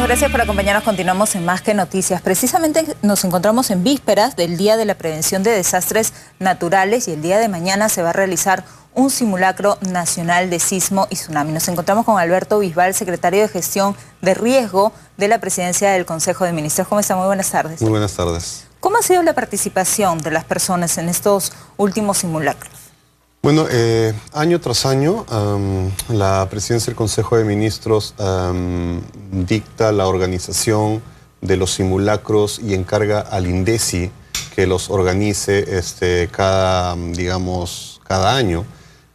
Amigos, gracias por acompañarnos. Continuamos en Más que Noticias. Precisamente nos encontramos en vísperas del Día de la Prevención de Desastres Naturales y el día de mañana se va a realizar un simulacro nacional de sismo y tsunami. Nos encontramos con Alberto Bisbal, secretario de Gestión de Riesgo de la Presidencia del Consejo de Ministros. ¿Cómo está? Muy buenas tardes. Muy buenas tardes. ¿Cómo ha sido la participación de las personas en estos últimos simulacros? Bueno, año tras año, la Presidencia del Consejo de Ministros dicta la organización de los simulacros y encarga al INDECI que los organice cada año.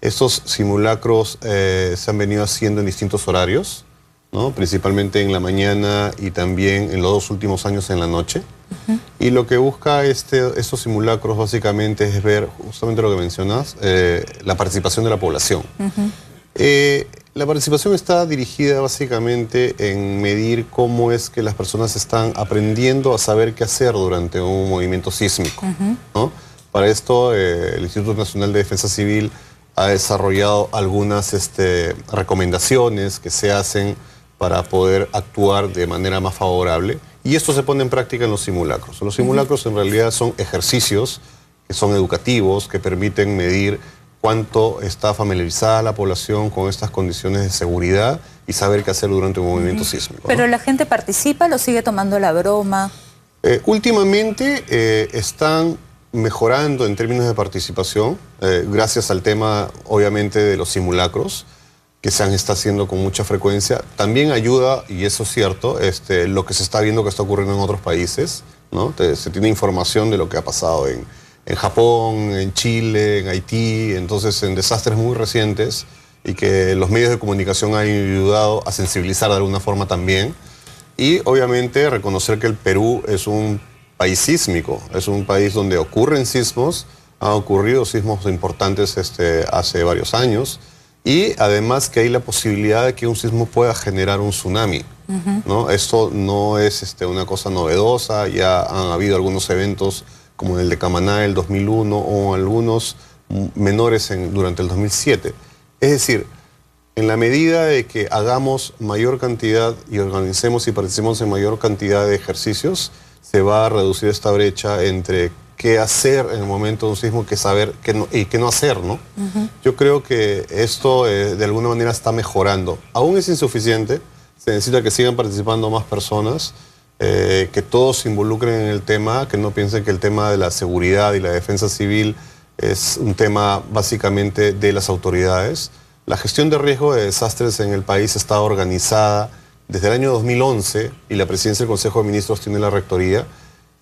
Estos simulacros se han venido haciendo en distintos horarios, ¿no? Principalmente en la mañana y también en los dos últimos años en la noche. Y lo que busca estos simulacros básicamente es ver justamente lo que mencionas, la participación de la población. La participación está dirigida básicamente en medir cómo es que las personas están aprendiendo a saber qué hacer durante un movimiento sísmico, ¿no? Para esto, el Instituto Nacional de Defensa Civil ha desarrollado algunas recomendaciones que se hacen para poder actuar de manera más favorable. Y esto se pone en práctica en los simulacros. Los simulacros en realidad son ejercicios que son educativos, que permiten medir cuánto está familiarizada la población con estas condiciones de seguridad y saber qué hacer durante un movimiento sísmico, ¿no? ¿Pero la gente participa, lo sigue tomando la broma? Últimamente están mejorando en términos de participación, gracias al tema, obviamente, de los simulacros, que se está haciendo con mucha frecuencia. También ayuda, y eso es cierto, lo que se está viendo que está ocurriendo en otros países, ¿no? Se tiene información de lo que ha pasado en Japón, en Chile, en Haití, entonces en desastres muy recientes, y que los medios de comunicación han ayudado a sensibilizar de alguna forma también. Y obviamente reconocer que el Perú es un país sísmico, es un país donde ocurren sismos, han ocurrido sismos importantes hace varios años, y además que hay la posibilidad de que un sismo pueda generar un tsunami, ¿no? Esto no es una cosa novedosa, ya han habido algunos eventos como el de Camaná del 2001 o algunos menores durante el 2007. Es decir, en la medida de que hagamos mayor cantidad y organicemos y participemos en mayor cantidad de ejercicios, se va a reducir esta brecha entre qué hacer en el momento de un sismo, qué saber y qué no hacer, ¿no? Yo creo que esto de alguna manera está mejorando. Aún es insuficiente, se necesita que sigan participando más personas, que todos se involucren en el tema, que no piensen que el tema de la seguridad y la defensa civil es un tema básicamente de las autoridades. La gestión de riesgo de desastres en el país está organizada desde el año 2011 y la Presidencia del Consejo de Ministros tiene la rectoría.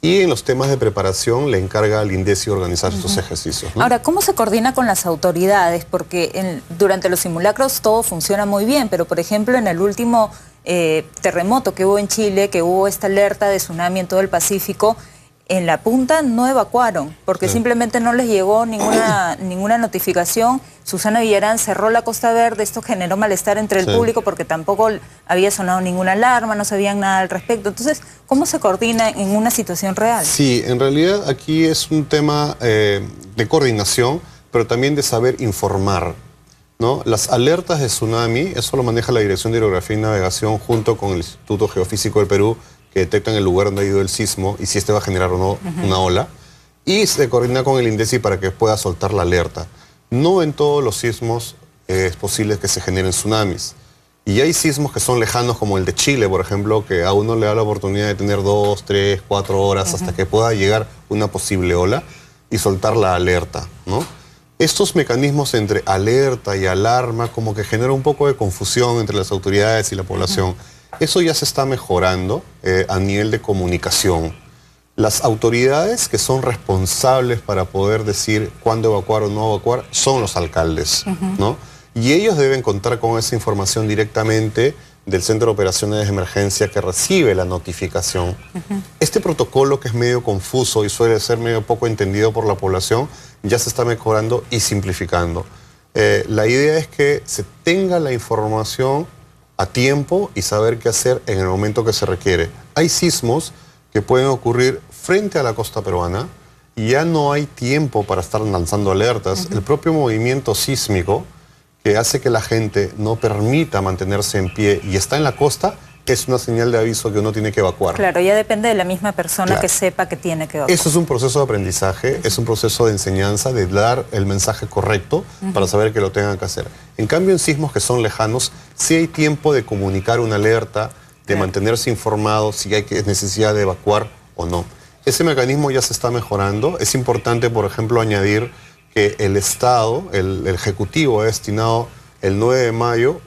Y en los temas de preparación le encarga al INDECI organizar estos ejercicios, ¿no? Ahora, ¿cómo se coordina con las autoridades? Porque durante los simulacros todo funciona muy bien, pero por ejemplo en el último terremoto que hubo en Chile, que hubo esta alerta de tsunami en todo el Pacífico, en la punta no evacuaron, porque simplemente no les llegó ninguna notificación. Susana Villarán cerró la Costa Verde, esto generó malestar entre el público porque tampoco había sonado ninguna alarma, no sabían nada al respecto. Entonces, ¿cómo se coordina en una situación real? Sí, en realidad aquí es un tema de coordinación, pero también de saber informar, ¿no? Las alertas de tsunami, eso lo maneja la Dirección de Hidrografía y Navegación junto con el Instituto Geofísico del Perú, que detectan el lugar donde ha ido el sismo y si va a generar o no una ola, y se coordina con el INDECI para que pueda soltar la alerta. No en todos los sismos es posible que se generen tsunamis. Y hay sismos que son lejanos, como el de Chile, por ejemplo, que a uno le da la oportunidad de tener 2, 3, 4 horas hasta que pueda llegar una posible ola y soltar la alerta, ¿no? Estos mecanismos entre alerta y alarma como que generan un poco de confusión entre las autoridades y la población. Eso ya se está mejorando a nivel de comunicación. Las autoridades que son responsables para poder decir cuándo evacuar o no evacuar son los alcaldes, ¿no? Y ellos deben contar con esa información directamente del Centro de Operaciones de Emergencia que recibe la notificación. Este protocolo, que es medio confuso y suele ser medio poco entendido por la población, ya se está mejorando y simplificando. La idea es que se tenga la información a tiempo y saber qué hacer en el momento que se requiere. Hay sismos que pueden ocurrir frente a la costa peruana y ya no hay tiempo para estar lanzando alertas. El propio movimiento sísmico que hace que la gente no permita mantenerse en pie y está en la costa, es una señal de aviso que uno tiene que evacuar. Claro, ya depende de la misma persona Claro. que sepa que tiene que evacuar. Eso es un proceso de aprendizaje, es un proceso de enseñanza, de dar el mensaje correcto para saber que lo tengan que hacer. En cambio, en sismos que son lejanos, sí hay tiempo de comunicar una alerta, de Claro. mantenerse informado si hay necesidad de evacuar o no. Ese mecanismo ya se está mejorando. Es importante, por ejemplo, añadir que el Estado, el Ejecutivo ha destinado el 9 de mayo,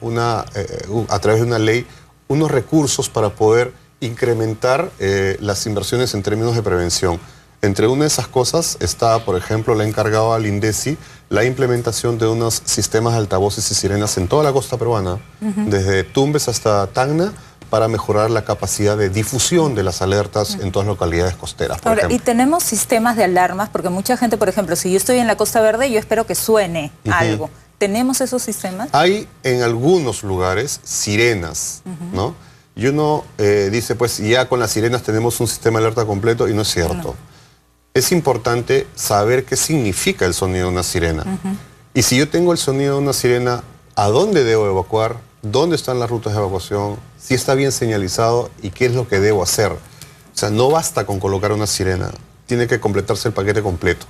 a través de una ley, unos recursos para poder incrementar las inversiones en términos de prevención. Entre una de esas cosas está, por ejemplo, le ha encargado al INDECI la implementación de unos sistemas de altavoces y sirenas en toda la costa peruana, desde Tumbes hasta Tacna, para mejorar la capacidad de difusión de las alertas en todas las localidades costeras, por Ahora, ejemplo. y tenemos sistemas de alarmas, porque mucha gente, por ejemplo, si yo estoy en la Costa Verde, yo espero que suene algo. ¿Tenemos esos sistemas? Hay en algunos lugares sirenas, ¿no? Y uno dice, pues ya con las sirenas tenemos un sistema de alerta completo, y no es cierto. No. Es importante saber qué significa el sonido de una sirena. Y si yo tengo el sonido de una sirena, ¿a dónde debo evacuar? ¿Dónde están las rutas de evacuación? Si está bien señalizado y qué es lo que debo hacer. O sea, no basta con colocar una sirena, tiene que completarse el paquete completo.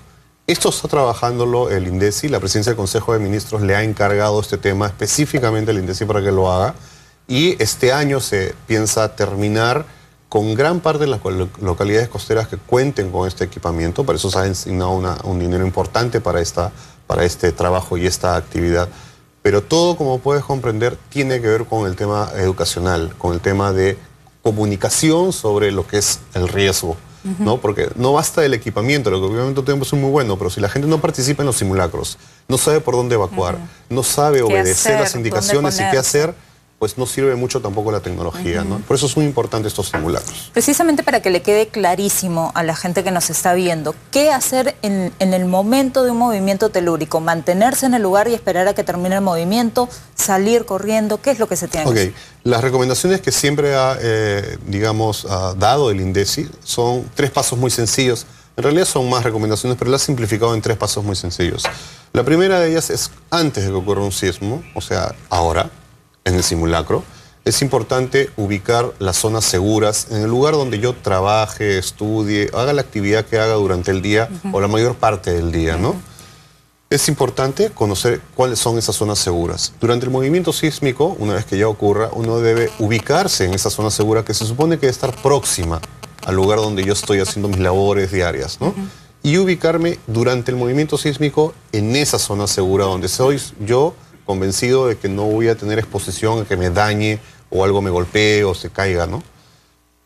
Esto está trabajándolo el INDECI, la presidencia del Consejo de Ministros le ha encargado este tema específicamente al INDECI para que lo haga, y este año se piensa terminar con gran parte de las localidades costeras que cuenten con este equipamiento. Por eso se ha asignado un dinero importante para este trabajo y esta actividad. Pero todo, como puedes comprender, tiene que ver con el tema educacional, con el tema de comunicación sobre lo que es el riesgo, ¿no? Porque no basta el equipamiento, el equipamiento tenemos muy bueno, pero si la gente no participa en los simulacros, no sabe por dónde evacuar, no sabe obedecer hacer? las indicaciones y ¿Dónde qué ponerse? hacer, pues no sirve mucho tampoco la tecnología, ¿no? Por eso es muy importante estos simulacros. Precisamente para que le quede clarísimo a la gente que nos está viendo, ¿qué hacer en el momento de un movimiento telúrico? ¿Mantenerse en el lugar y esperar a que termine el movimiento? ¿Salir corriendo? ¿Qué es lo que se tiene que hacer? Las recomendaciones que siempre ha dado el INDECI son 3 pasos muy sencillos. En realidad son más recomendaciones, pero las ha simplificado en 3 pasos muy sencillos. La primera de ellas es antes de que ocurra un sismo, o sea, ahora, en el simulacro, es importante ubicar las zonas seguras en el lugar donde yo trabaje, estudie, haga la actividad que haga durante el día o la mayor parte del día, ¿no? Es importante conocer cuáles son esas zonas seguras. Durante el movimiento sísmico, una vez que ya ocurra, uno debe ubicarse en esa zona segura que se supone que debe estar próxima al lugar donde yo estoy haciendo mis labores diarias, ¿no? Y ubicarme durante el movimiento sísmico en esa zona segura donde soy yo convencido de que no voy a tener exposición a que me dañe o algo me golpee o se caiga, ¿no?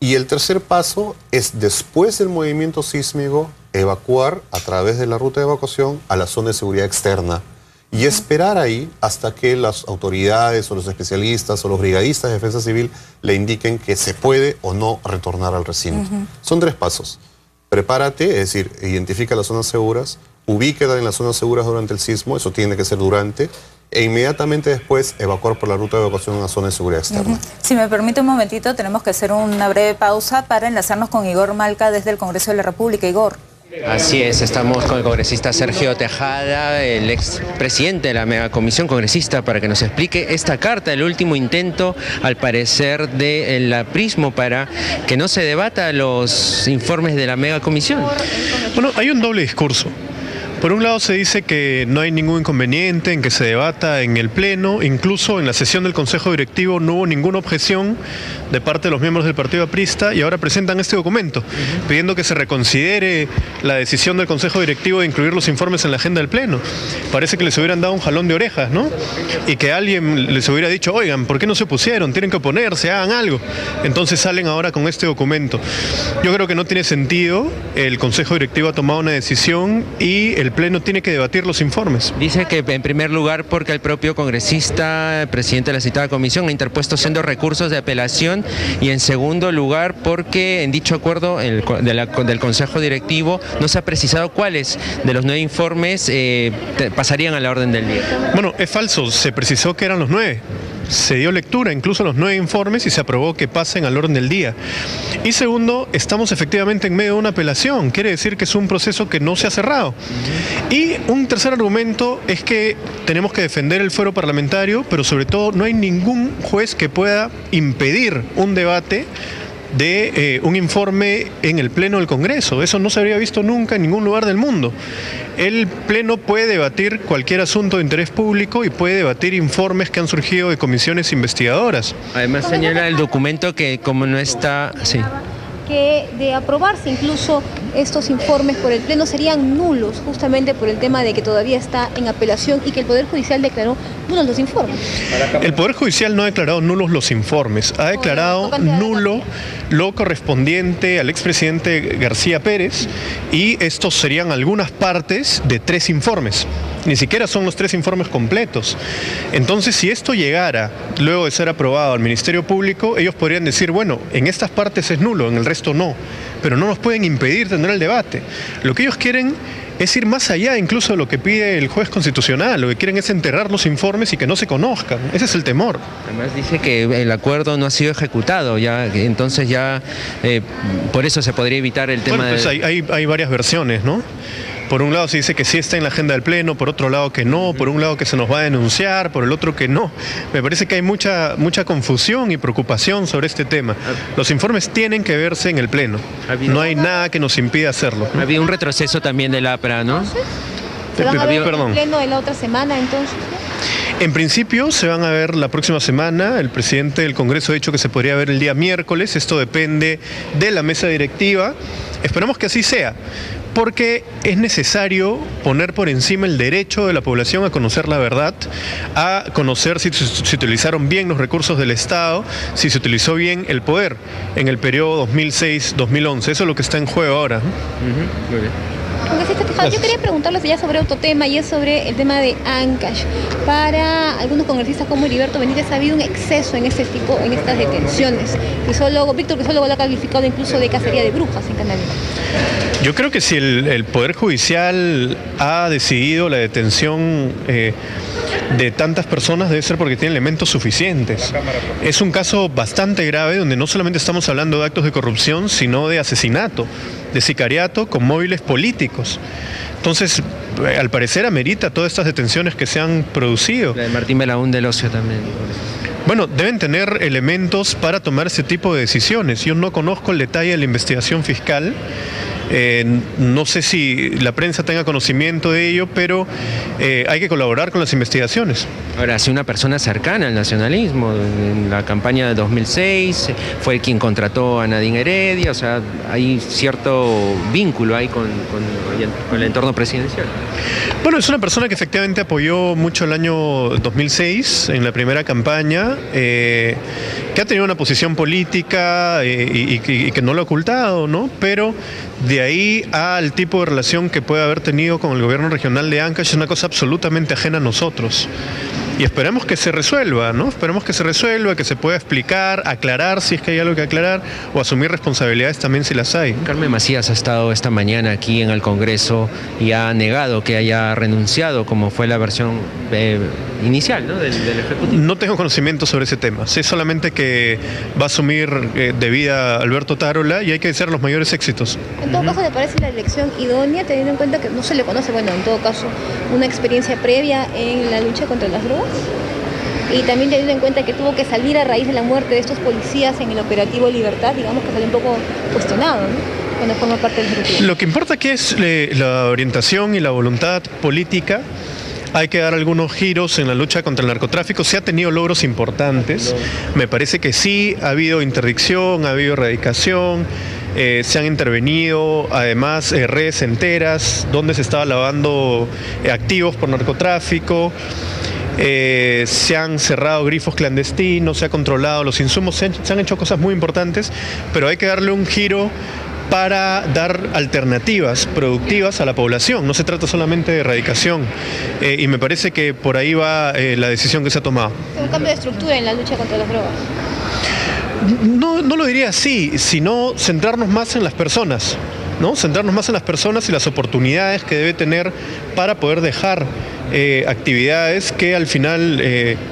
Y el tercer paso es, después del movimiento sísmico, evacuar a través de la ruta de evacuación a la zona de seguridad externa y esperar ahí hasta que las autoridades o los especialistas o los brigadistas de defensa civil le indiquen que se puede o no retornar al recinto. Son 3 pasos. Prepárate, es decir, identifica las zonas seguras, ubíquete en las zonas seguras durante el sismo, eso tiene que ser durante, e inmediatamente después evacuar por la ruta de evacuación a una zona de seguridad externa. Si me permite un momentito, tenemos que hacer una breve pausa para enlazarnos con Igor Malca desde el Congreso de la República. Igor. Así es, estamos con el congresista Sergio Tejada, el expresidente de la megacomisión congresista, para que nos explique esta carta, el último intento, al parecer, del aprismo para que no se debata los informes de la megacomisión. Bueno, hay un doble discurso. Por un lado se dice que no hay ningún inconveniente en que se debata en el Pleno, incluso en la sesión del Consejo Directivo no hubo ninguna objeción de parte de los miembros del Partido Aprista y ahora presentan este documento pidiendo que se reconsidere la decisión del Consejo Directivo de incluir los informes en la agenda del Pleno. Parece que les hubieran dado un jalón de orejas, ¿no? Y que alguien les hubiera dicho, oigan, ¿por qué no se opusieron? Tienen que oponerse, hagan algo. Entonces salen ahora con este documento. Yo creo que no tiene sentido, el Consejo Directivo ha tomado una decisión y el Pleno tiene que debatir los informes. Dice que en primer lugar porque el propio congresista, presidente de la citada comisión, ha interpuesto sendos recursos de apelación, y en segundo lugar porque en dicho acuerdo del Consejo Directivo no se ha precisado cuáles de los 9 informes pasarían a la orden del día. Bueno, es falso, se precisó que eran los 9. se dio lectura incluso a los 9 informes y se aprobó que pasen al orden del día. Y segundo, estamos efectivamente en medio de una apelación, quiere decir que es un proceso que no se ha cerrado. Y un tercer argumento es que tenemos que defender el fuero parlamentario, pero sobre todo no hay ningún juez que pueda impedir un debate de un informe en el Pleno del Congreso. Eso no se habría visto nunca en ningún lugar del mundo. El Pleno puede debatir cualquier asunto de interés público y puede debatir informes que han surgido de comisiones investigadoras. Además señala el documento que como no está... Sí. Que de aprobarse incluso estos informes por el Pleno serían nulos, justamente por el tema de que todavía está en apelación y que el Poder Judicial declaró nulos los informes. El Poder Judicial no ha declarado nulos los informes, ha declarado nulo lo correspondiente al expresidente García Pérez, y estos serían algunas partes de 3 informes. Ni siquiera son los 3 informes completos. Entonces, si esto llegara, luego de ser aprobado al Ministerio Público, ellos podrían decir, bueno, en estas partes es nulo, en el resto no, pero no nos pueden impedir tener el debate. Lo que ellos quieren es ir más allá incluso de lo que pide el juez constitucional. Lo que quieren es enterrar los informes y que no se conozcan. Ese es el temor. Además dice que el acuerdo no ha sido ejecutado, ya, entonces ya por eso se podría evitar el tema pues hay varias versiones, ¿no? Por un lado se dice que sí está en la agenda del Pleno, por otro lado que no, por un lado que se nos va a denunciar, por el otro que no. Me parece que hay mucha confusión y preocupación sobre este tema. Los informes tienen que verse en el Pleno. No hay nada que nos impida hacerlo. Había un retroceso también del APRA, ¿no? ¿Se van a ver en el Pleno de la otra semana entonces? En principio se van a ver la próxima semana. El presidente del Congreso ha dicho que se podría ver el día miércoles. Esto depende de la mesa directiva. Esperamos que así sea, porque es necesario poner por encima el derecho de la población a conocer la verdad, a conocer si se utilizaron bien los recursos del Estado, si se utilizó bien el poder en el periodo 2006-2011. Eso es lo que está en juego ahora. Muy bien. Congresista Tejada, yo quería preguntarles ya sobre otro tema, y es sobre el tema de Ancash. Para algunos congresistas como Heriberto Benítez ha habido un exceso en estas detenciones. Víctor Crisólogo lo ha calificado incluso de cacería de brujas en Canadá. Yo creo que si el Poder Judicial ha decidido la detención de tantas personas, debe ser porque tiene elementos suficientes. Es un caso bastante grave donde no solamente estamos hablando de actos de corrupción, sino de asesinato, de sicariato con móviles políticos. Entonces, al parecer amerita todas estas detenciones que se han producido. La de Martín Belaún del Ocio también. Bueno, deben tener elementos para tomar ese tipo de decisiones. Yo no conozco el detalle de la investigación fiscal. No sé si la prensa tenga conocimiento de ello, pero hay que colaborar con las investigaciones. Ahora, si una persona cercana al nacionalismo, en la campaña de 2006, fue quien contrató a Nadine Heredia, o sea, hay cierto vínculo ahí con el entorno presidencial. Bueno, es una persona que efectivamente apoyó mucho el año 2006, en la primera campaña, que ha tenido una posición política y que no lo ha ocultado, ¿no? Pero de ahí al tipo de relación que puede haber tenido con el gobierno regional de Ancash es una cosa absolutamente ajena a nosotros. Y esperemos que se resuelva, ¿no? Esperemos que se resuelva, que se pueda explicar, aclarar si es que hay algo que aclarar, o asumir responsabilidades también si las hay. Carmen Macías ha estado esta mañana aquí en el Congreso y ha negado que haya renunciado, como fue la versión inicial, ¿no? del Ejecutivo. No tengo conocimiento sobre ese tema. Sé solamente que va a asumir de vida Alberto Tarola y hay que desear los mayores éxitos. En todo caso, ¿le parece la elección idónea, teniendo en cuenta que no se le conoce, bueno, en todo caso, una experiencia previa en la lucha contra las drogas? Y también teniendo en cuenta que tuvo que salir a raíz de la muerte de estos policías en el operativo Libertad, digamos que salió un poco cuestionado, ¿no? Cuando forma parte del Ejecutivo. Lo que importa aquí es la orientación y la voluntad política. Hay que dar algunos giros en la lucha contra el narcotráfico. Se ha tenido logros importantes. Me parece que sí, ha habido interdicción, ha habido erradicación. Se han intervenido además redes enteras donde se estaba lavando activos por narcotráfico. Se han cerrado grifos clandestinos, se ha controlado los insumos, se han hecho cosas muy importantes, pero hay que darle un giro para dar alternativas productivas a la población. No se trata solamente de erradicación, y me parece que por ahí va la decisión que se ha tomado. ¿Un cambio de estructura en la lucha contra las drogas? No lo diría así, sino centrarnos más en las personas, ¿no? Centrarnos más en las personas y las oportunidades que debe tener para poder dejar actividades que al final,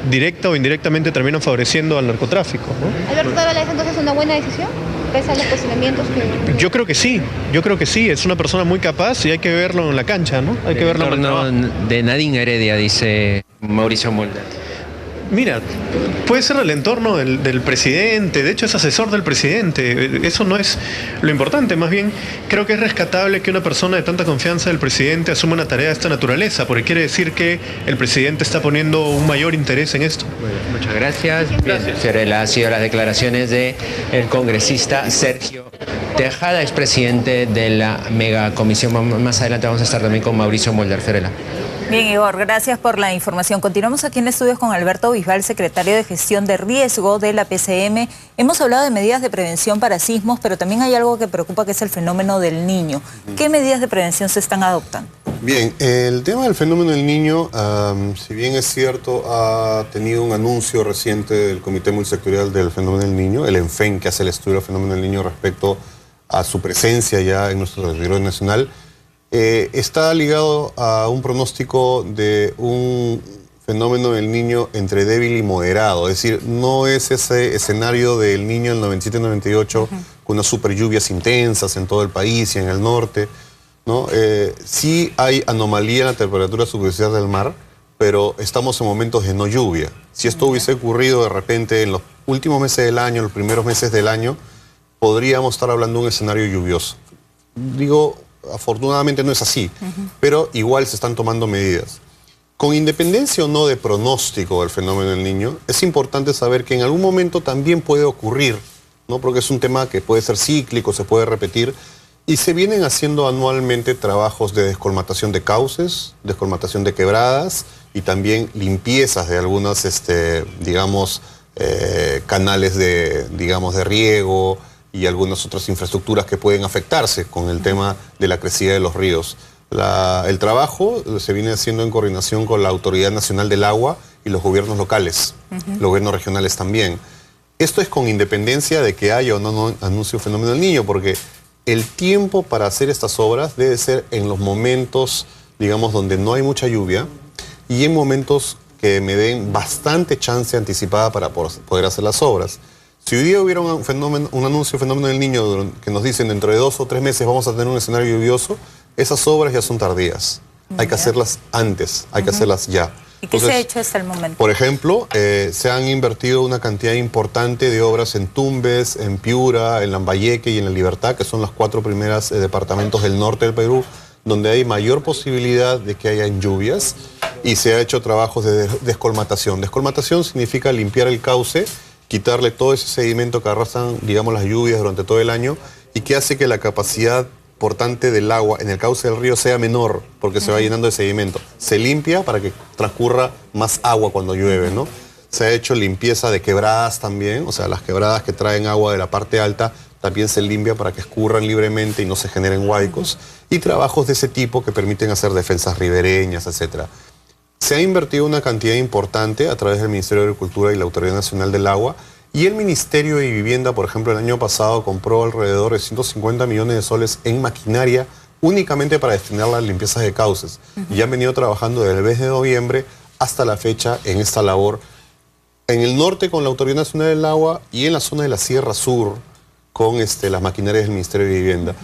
directa o indirectamente, terminan favoreciendo al narcotráfico, ¿no? ¿Alberto Taveras es entonces una buena decisión? ¿Pese a los cuestionamientos que...? Yo creo que sí, es una persona muy capaz y hay que verlo en la cancha, ¿no? Hay que verlo en el trabajo. De Nadine Heredia, dice Mauricio Mulder. Mira, puede ser el entorno del presidente, de hecho es asesor del presidente, eso no es lo importante, más bien creo que es rescatable que una persona de tanta confianza del presidente asuma una tarea de esta naturaleza, porque quiere decir que el presidente está poniendo un mayor interés en esto. Bueno, muchas gracias. Fiorella, han sido las declaraciones del congresista Sergio Tejada, expresidente de la megacomisión. Más adelante vamos a estar también con Mauricio Mulder. Fiorella. Bien, Igor, gracias por la información. Continuamos aquí en estudios con Alberto Bisbal, secretario de Gestión de Riesgo de la PCM. Hemos hablado de medidas de prevención para sismos, pero también hay algo que preocupa, que es el fenómeno del Niño. ¿Qué medidas de prevención se están adoptando? Bien, el tema del fenómeno del Niño, si bien es cierto, ha tenido un anuncio reciente del Comité Multisectorial del Fenómeno del Niño, el ENFEN, que hace el estudio del fenómeno del Niño respecto a su presencia ya en nuestro territorio nacional, está ligado a un pronóstico de un fenómeno del Niño entre débil y moderado. Es decir, no es ese escenario del Niño del 97-98 con unas super lluvias intensas en todo el país y en el norte, ¿no? Sí hay anomalía en la temperatura superficial del mar, pero estamos en momentos de no lluvia. Si esto hubiese ocurrido de repente en los últimos meses del año, los primeros meses del año, podríamos estar hablando de un escenario lluvioso. Digo, afortunadamente no es así, pero igual se están tomando medidas. Con independencia o no de pronóstico del fenómeno del Niño, es importante saber que en algún momento también puede ocurrir, ¿no? Porque es un tema que puede ser cíclico, se puede repetir, y se vienen haciendo anualmente trabajos de descolmatación de cauces, descolmatación de quebradas y también limpiezas de algunas, digamos, canales de riego, y algunas otras infraestructuras que pueden afectarse con el tema de la crecida de los ríos. El trabajo se viene haciendo en coordinación con la Autoridad Nacional del Agua y los gobiernos locales, los gobiernos regionales también. Esto es con independencia de que haya o no anuncio fenómeno del Niño, porque el tiempo para hacer estas obras debe ser en los momentos, digamos, donde no hay mucha lluvia y en momentos que me den bastante chance anticipada para poder hacer las obras. Si hoy día hubiera un anuncio fenómeno del Niño que nos dicen dentro de 2 o 3 meses vamos a tener un escenario lluvioso, esas obras ya son tardías. Hay que hacerlas antes, hay que hacerlas ya. ¿Y qué se ha hecho hasta el momento? Por ejemplo, se han invertido una cantidad importante de obras en Tumbes, en Piura, en Lambayeque y en La Libertad, que son las 4 primeras departamentos del norte del Perú, donde hay mayor posibilidad de que hayan lluvias, y se ha hecho trabajos de descolmatación. Descolmatación significa limpiar el cauce, quitarle todo ese sedimento que arrastran, digamos, las lluvias durante todo el año y que hace que la capacidad portante del agua en el cauce del río sea menor porque se va llenando de sedimento. Se limpia para que transcurra más agua cuando llueve, ¿no? Se ha hecho limpieza de quebradas también, o sea, las quebradas que traen agua de la parte alta también se limpia para que escurran libremente y no se generen huaicos, y trabajos de ese tipo que permiten hacer defensas ribereñas, etc. Se ha invertido una cantidad importante a través del Ministerio de Agricultura y la Autoridad Nacional del Agua, y el Ministerio de Vivienda, por ejemplo, el año pasado compró alrededor de 150 millones de soles en maquinaria únicamente para destinar las limpiezas de cauces. Y han venido trabajando desde el mes de noviembre hasta la fecha en esta labor. En el norte con la Autoridad Nacional del Agua y en la zona de la Sierra Sur con las maquinarias del Ministerio de Vivienda.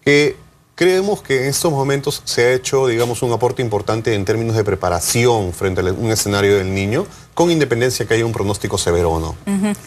Que creemos que en estos momentos se ha hecho, digamos, un aporte importante en términos de preparación frente a un escenario del Niño, con independencia que haya un pronóstico severo o no.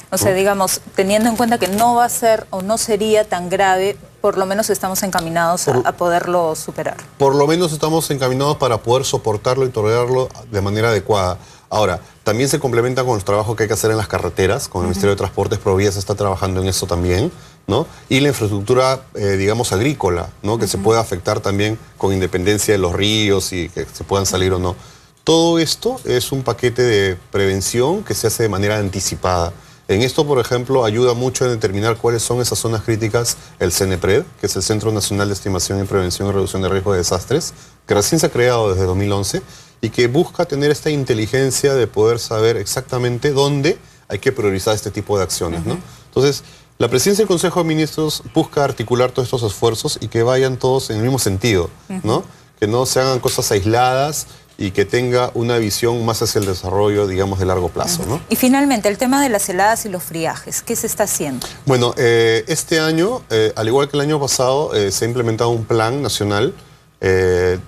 O sea, digamos, teniendo en cuenta que no va a ser o no sería tan grave, por lo menos estamos encaminados a poderlo superar. Por lo menos estamos encaminados para poder soportarlo y tolerarlo de manera adecuada. Ahora, también se complementa con los trabajos que hay que hacer en las carreteras, con el Ministerio de Transportes, Provías está trabajando en eso también, ¿no? Y la infraestructura, digamos, agrícola, ¿no? Que se pueda afectar también con independencia de los ríos y que se puedan salir o no. Todo esto es un paquete de prevención que se hace de manera anticipada. En esto, por ejemplo, ayuda mucho en determinar cuáles son esas zonas críticas el CENEPRED, que es el Centro Nacional de Estimación y Prevención y Reducción de Riesgo de Desastres, que recién se ha creado desde 2011 y que busca tener esta inteligencia de poder saber exactamente dónde hay que priorizar este tipo de acciones, ¿no? Entonces, la Presidencia del Consejo de Ministros busca articular todos estos esfuerzos y que vayan todos en el mismo sentido, ¿no? Que no se hagan cosas aisladas y que tenga una visión más hacia el desarrollo, digamos, de largo plazo, ¿no? Y finalmente, el tema de las heladas y los friajes, ¿qué se está haciendo? Bueno, este año, al igual que el año pasado, se ha implementado un plan nacional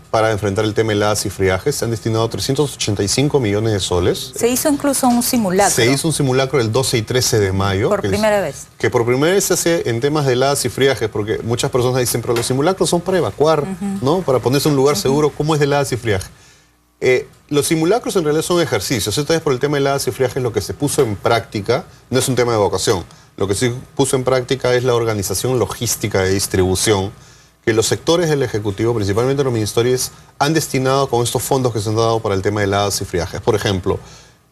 para enfrentar el tema de heladas y friajes. Se han destinado 385 millones de soles. Se hizo incluso un simulacro. Se hizo un simulacro el 12 y 13 de mayo. Por primera vez. Que por primera vez se hace en temas de heladas y friajes, porque muchas personas dicen, pero los simulacros son para evacuar, ¿no? Para ponerse en un lugar seguro. ¿Cómo es de heladas y friajes? Los simulacros en realidad son ejercicios. Esta vez por el tema de heladas y friajes lo que se puso en práctica no es un tema de evacuación. Lo que se puso en práctica es la organización logística de distribución que los sectores del Ejecutivo, principalmente los ministerios, han destinado con estos fondos que se han dado para el tema de heladas y friajes. Por ejemplo,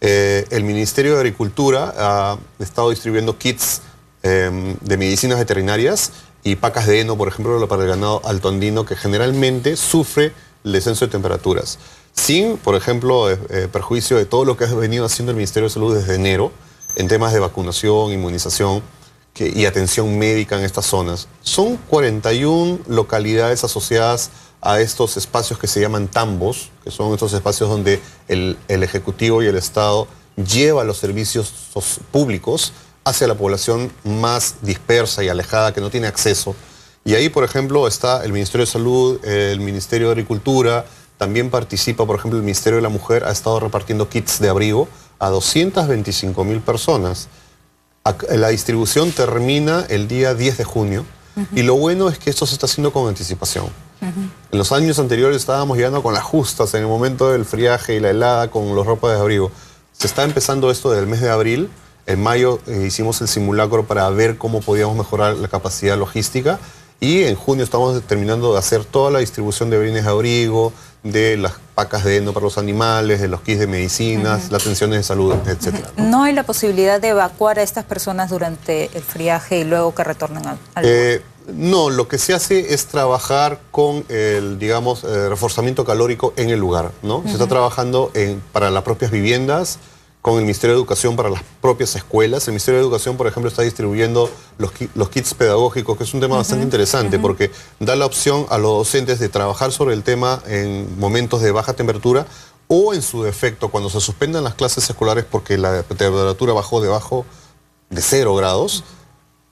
el Ministerio de Agricultura ha estado distribuyendo kits de medicinas veterinarias y pacas de heno, por ejemplo, para el ganado altoandino, que generalmente sufre el descenso de temperaturas. Sin, por ejemplo, perjuicio de todo lo que ha venido haciendo el Ministerio de Salud desde enero en temas de vacunación, inmunización y atención médica en estas zonas. Son 41 localidades asociadas a estos espacios que se llaman tambos, que son estos espacios donde el Ejecutivo y el Estado lleva los servicios públicos hacia la población más dispersa y alejada, que no tiene acceso. Y ahí, por ejemplo, está el Ministerio de Salud, el Ministerio de Agricultura. También participa, por ejemplo, el Ministerio de la Mujer, ha estado repartiendo kits de abrigo a 225.000 personas. La distribución termina el día 10 de junio y lo bueno es que esto se está haciendo con anticipación. En los años anteriores estábamos llegando con las justas en el momento del friaje y la helada con los ropas de abrigo. Se está empezando esto desde el mes de abril. En mayo hicimos el simulacro para ver cómo podíamos mejorar la capacidad logística. Y en junio estamos terminando de hacer toda la distribución de brines de abrigo, de las pacas de heno para los animales, de los kits de medicinas, las atenciones de salud, etc. ¿No hay la posibilidad de evacuar a estas personas durante el friaje y luego que retornen al lugar? No, lo que se hace es trabajar con el, digamos, reforzamiento calórico en el lugar, ¿no? Se está trabajando para las propias viviendas, con el Ministerio de Educación para las propias escuelas. El Ministerio de Educación, por ejemplo, está distribuyendo los kits pedagógicos, que es un tema bastante interesante porque da la opción a los docentes de trabajar sobre el tema en momentos de baja temperatura o, en su defecto, cuando se suspendan las clases escolares porque la temperatura bajó debajo de 0 grados,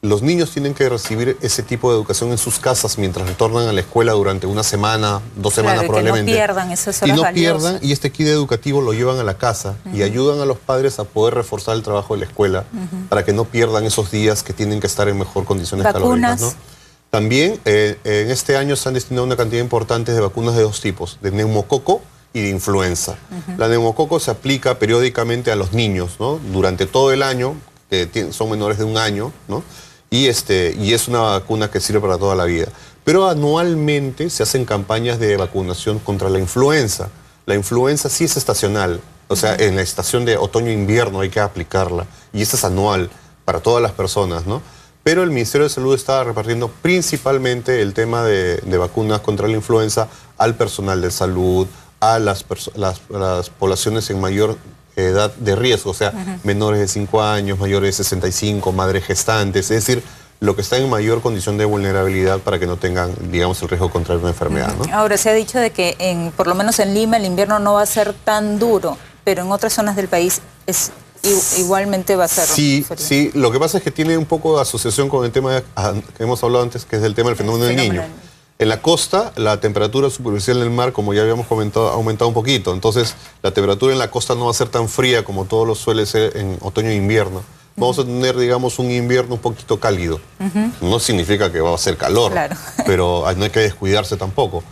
los niños tienen que recibir ese tipo de educación en sus casas mientras retornan a la escuela durante una semana, 2 semanas probablemente. Que no pierdan esas horas valiosas. Pierdan, y este kit educativo lo llevan a la casa y ayudan a los padres a poder reforzar el trabajo de la escuela para que no pierdan esos días que tienen que estar en mejor condiciones calóricas, ¿no? También en este año se han destinado una cantidad importante de vacunas de 2 tipos, de neumococo y de influenza. La neumococo se aplica periódicamente a los niños, ¿no? Durante todo el año, que son menores de 1 año, ¿no? Y es una vacuna que sirve para toda la vida. Pero anualmente se hacen campañas de vacunación contra la influenza. La influenza sí es estacional, o sea, en la estación de otoño-invierno hay que aplicarla. Y esta es anual para todas las personas, ¿no? Pero el Ministerio de Salud está repartiendo principalmente el tema de vacunas contra la influenza al personal de salud, a las poblaciones en mayor edad de riesgo, o sea, menores de 5 años, mayores de 65, madres gestantes, es decir, lo que está en mayor condición de vulnerabilidad para que no tengan, digamos, el riesgo de contraer una enfermedad, ¿no? Ahora, se ha dicho de que por lo menos en Lima el invierno no va a ser tan duro, pero en otras zonas del país igualmente va a ser. Sí, sí, lo que pasa es que tiene un poco de asociación con el tema que hemos hablado antes, que es el tema del fenómeno del Niño. En la costa, la temperatura superficial del mar, como ya habíamos comentado, ha aumentado un poquito. Entonces, la temperatura en la costa no va a ser tan fría como todo lo suele ser en otoño e invierno. Vamos a tener, digamos, un invierno un poquito cálido. No significa que va a ser calor, pero no hay que descuidarse tampoco.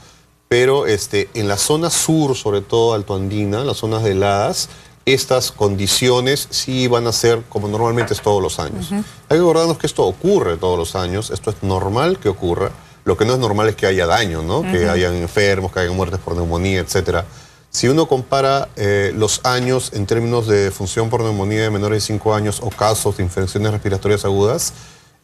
Pero en la zona sur, sobre todo altoandina, las zonas de heladas, estas condiciones sí van a ser como normalmente es todos los años. Hay que acordarnos que esto ocurre todos los años, esto es normal que ocurra. Lo que no es normal es que haya daño, ¿no? Que hayan enfermos, que hayan muertes por neumonía, etc. Si uno compara los años en términos de defunción por neumonía de menores de 5 años o casos de infecciones respiratorias agudas,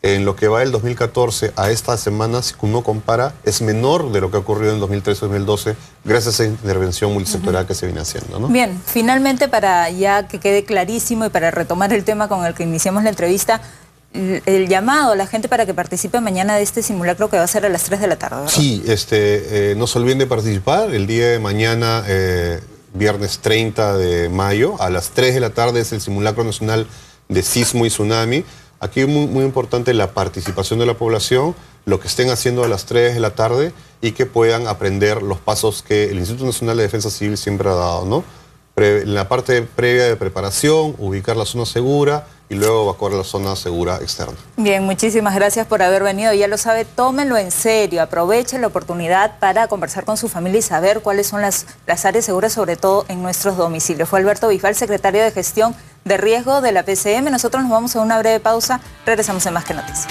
en lo que va del 2014 a esta semana, si uno compara, es menor de lo que ha ocurrido en 2013-2012 gracias a esa intervención multisectorial que se viene haciendo, ¿no? Bien, finalmente, para ya que quede clarísimo y para retomar el tema con el que iniciamos la entrevista, el llamado a la gente para que participe mañana de este simulacro que va a ser a las 3 de la tarde, ¿verdad? Sí, no se olviden de participar. El día de mañana viernes 30 de mayo, a las 3 de la tarde es el simulacro nacional de sismo y tsunami. Aquí es muy importante la participación de la población, lo que estén haciendo a las 3 de la tarde y que puedan aprender los pasos que el Instituto Nacional de Defensa Civil siempre ha dado, ¿no? En la parte previa de preparación, ubicar la zona segura y luego evacuar la zona segura externa. Bien, muchísimas gracias por haber venido. Ya lo sabe, tómenlo en serio, aprovechen la oportunidad para conversar con su familia y saber cuáles son las áreas seguras, sobre todo en nuestros domicilios. Fue Alberto Bisbal, secretario de Gestión de Riesgo de la PCM. Nosotros nos vamos a una breve pausa, regresamos en Más que Noticias.